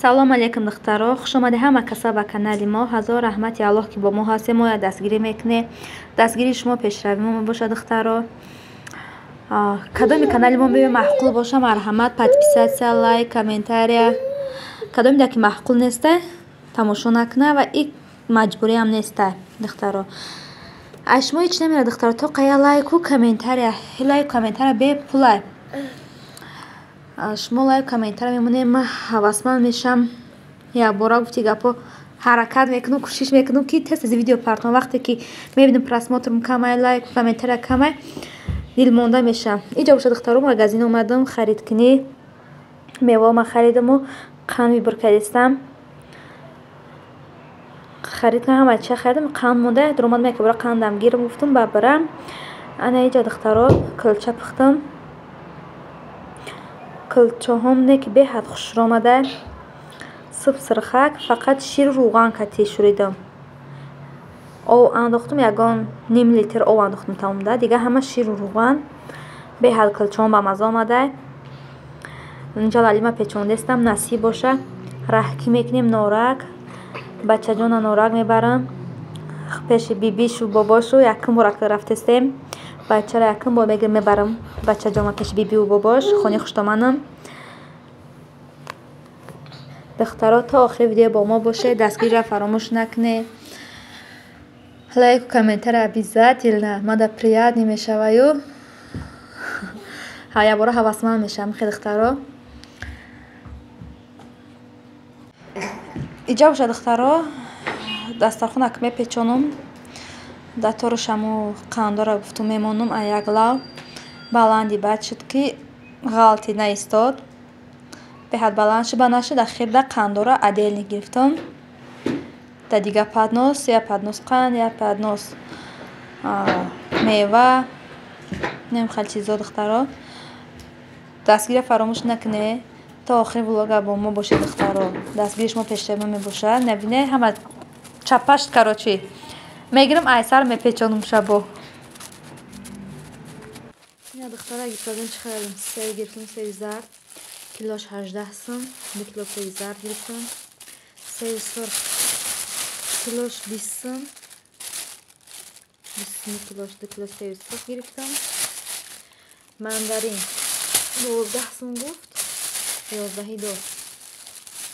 салом алейкум духтаро, хушомади ҳама каса ба канали мо. ҳазор раҳмати аллоҳ ки бо мо ҳастем, мо дастгирӣ мекунем. Дастгирии шумо пешравӣ мо мебошад духтаро. кадоми канали мо бе маҳқул боша, марҳамат, подписатсия, лайк, комментария. кадоми дар ки маҳқул неста тамошо накуна ва ин маҷбурӣ ҳам неста духтаро. аз шумо ҳеҷ намера духтаро, то қая лайку комментария, лайк комментария бепулай. шумо лайк комментария мемонем, ман ҳавасманд мешам. якбора гуфти гапо ҳаракат мекунам, кӯшиш мекунам ки тез тез видео партам. вақте ки мебинам просмотрам камай, лайк комментария камай, дилмонда мешам. инҷа боша духтаро, магазин омадам харидкунӣ. мева ма харидаму қанд вибркадистам. харид кунам, ҳама чия харидам, қанд монда, дуромад ме ки бора қандам гирам, гуфтам ба барам. ана инҷа духтаро кулча пухтам. кулчаҳом не ки беҳад хушро омада. суп сирхак, фақат ширу рӯған кати шӯридам. ов андохтам, ягон ним литр ов андохтам тамомда, дигар ҳама ширу рӯған. беҳад кулчаҳом ба маза омада. инҷа лалима печондестам, насиб боша. раҳкӣ мекунем, норак. бачаҷона норак мебарам. пеши бибишу бобошу якум бор рафтестем. бачаро якум бор мебарам. бачаҷона пеши бибиву бобош. хони хуштоманам. духтаро, то охири видео бо мо боше. дастгириро фаромӯш накуне. лайк комментария обязательно. мада приятный мешаваю. якбора ҳавасманд мешавам. хеле духтаро, иҷа боша духтаро, дастархон ак мепечонам. даторушаму қандора гуфтум мемонам а як лав баланди бад шуд ки ғалти наистод. беҳад баланд шуд, ба нашуд ахирда қандора отдельно гирифтам. да дига поднос, я поднос қанд, я поднос мева, нем хел чизо духтаро. дастгириро фаромӯш накуне. то охири влога бо мо бошед духтаро. дастгири шумо пешраи мо мебошад. набине ҳама чапашт карочи мегирам, айсар мепечонам шабо. ина духтара гирифтадам, чӣ харедам? сев гирифтам, севи зард килош 18 сум. 2 кило севи зард гирифтам. севи сурх килош 20 сум. 20 килош 2 кило севи сурх гирифтам. мандарин 12 сум гуфт, 11 дод.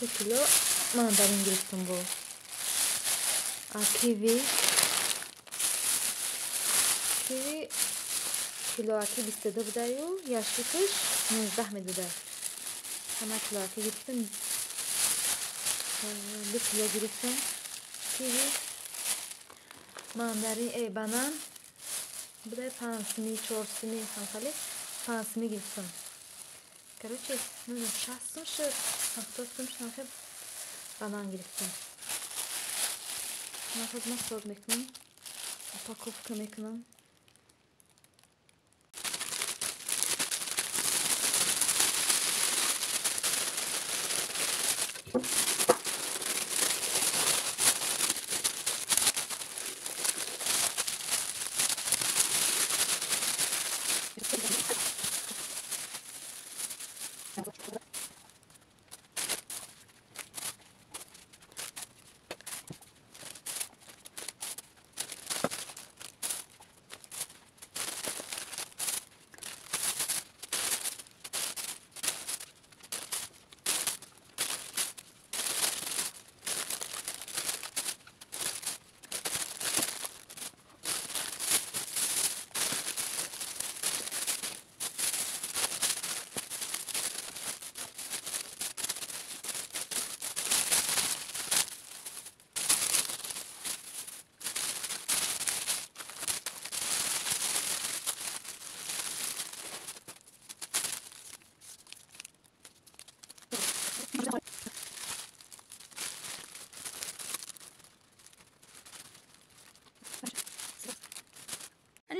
2 кило мандарин гирифтам. бо киви кило аки 22 будаю, яшикаш 19 медода. ҳама кило аки гирифтам. 2 кило гирифтам киви. мандарин банан будай 5 сими 4 сими ҳамхали 5 сими гирифтам. короче 60 сум шуд, 70 сум шуд. ҳамхел банан гирифтам. ма соз мекунам, упаковка мекунам.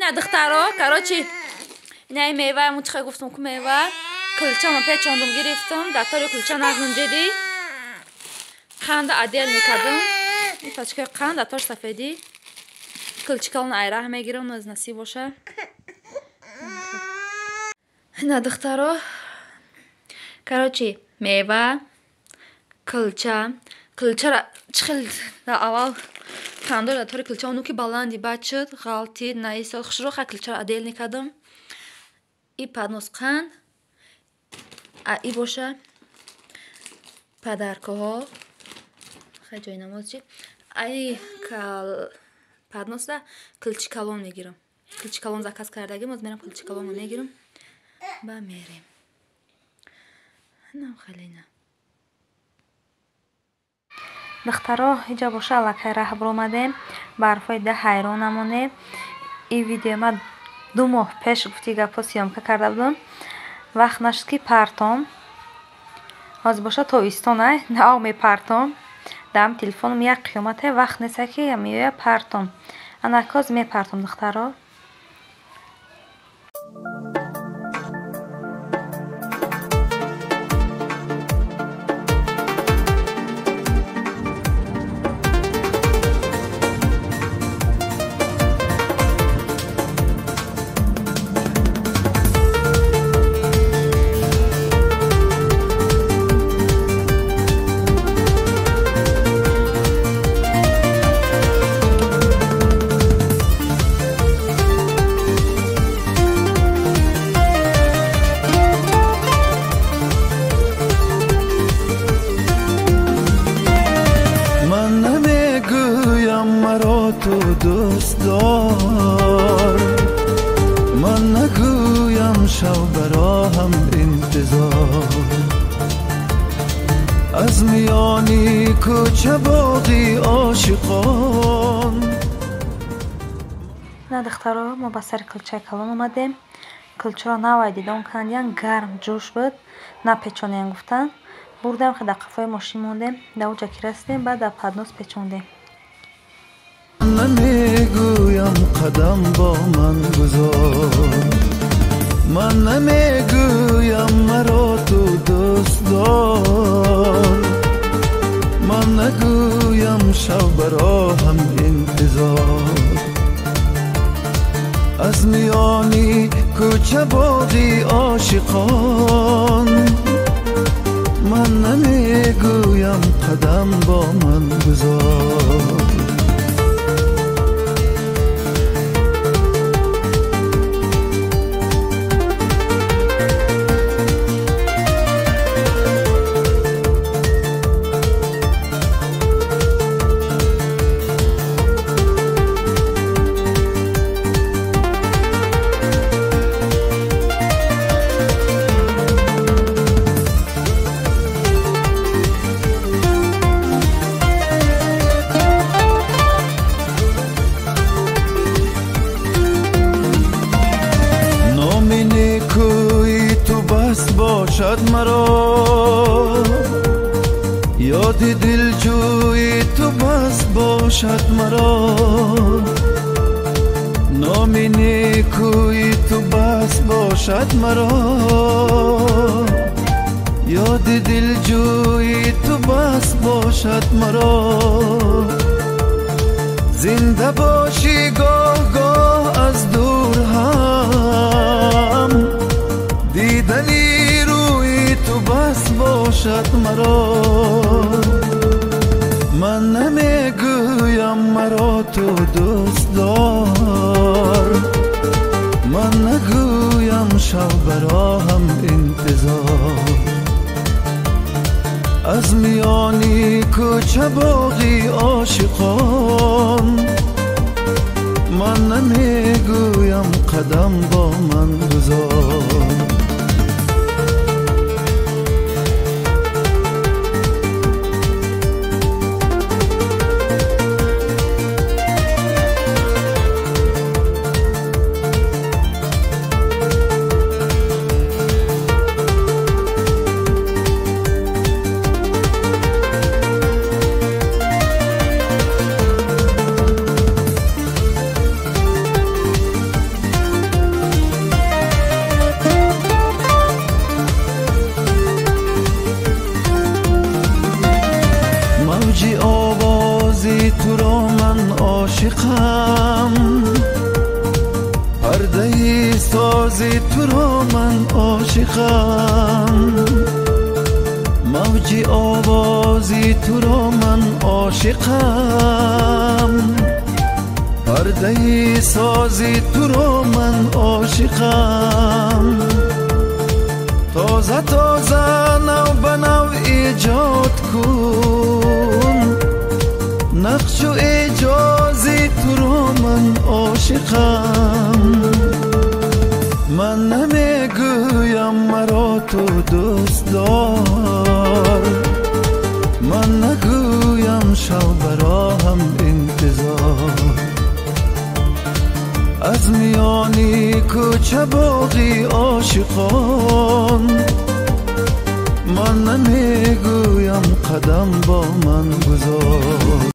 ина духтаро, короче ина мева мучха гуфтам ку мева кулчамо печондам гирифтам. датори кулча назнам диди. қанд отдел мекардам. ин пачкаи қанд, датор сафеди. кулчикалон айраҳ мегирам, аз насиб боша. ина духтаро, короче мева килчара чихел дар аввал кандор дар тори килча ону ки баланди баъд шуд ғалти наисо хушруха килчара адел никадам и поднос қанд и боша падаркаҳо хай ҷойнамоз чи ай подноса килчи калон мегирам. Килчи калон заказ кардагим оз мерам килчи калонро мегирам ба мерем. Нам халина духтаро иҷа боша аллакай раҳбур омадем ба ҳарфҳои да ҳайрон намонем. И видео ма 2 моҳ пеш гуфти гапҳо сиёмка карда будам. Вақт нашуд ки партом ҳозир боша тобистонай нав мепартом дам телефоном як қиёмате вақт неста ки меоя партом анакоз мепартом духтаро. تو دوست دار من نگویم شب برا هم انتظار از میانی کوچه باقی عاشقان. نه دخترها ما با سر کلچه کلان اومدیم. کلچه را نوای دیدم کندیم گرم جوش بود نپیچونیم گفتن بردم که در قفای ماشین موندیم در اوجا که رسیدیم بعد در پدنوس پیچوندیم. نمیگویم قدم با من گذار من نمیگویم مرا تو دوست دار من نگویم شب برا هم انتظار از میانی کوچه باقی عاشقان من نمیگویم قدم با من گذار. باشد مرا یاد دلجوی تو بس باشد مرا نام نیکوی تو بس باشد مرا یاد دلجوی تو بس باشد مرا زنده باشی گاه گاه از دور هم دیدنی تو بس باشد مرا من نمیگویم مرا تو دوست دار من نگویم شب برا هم انتظار از میانی کوچه باقی عاشقان من نمیگویم قدم با من گذار. موجی آوازی تو را من عاشقم پردهی سازی تو را من عاشقم موجی آواز عاشقم، پرده سازی تو رو من عاشقم. تازه تازه نو به نو ایجاد کن، نقش و اجازی تو رو من عاشقم. من نمیگویم مرا تو دوست دار، من نگویم شو برا هم انتظار. از میانی کوچه باقی عاشقان، من نمیگویم قدم با من گذار.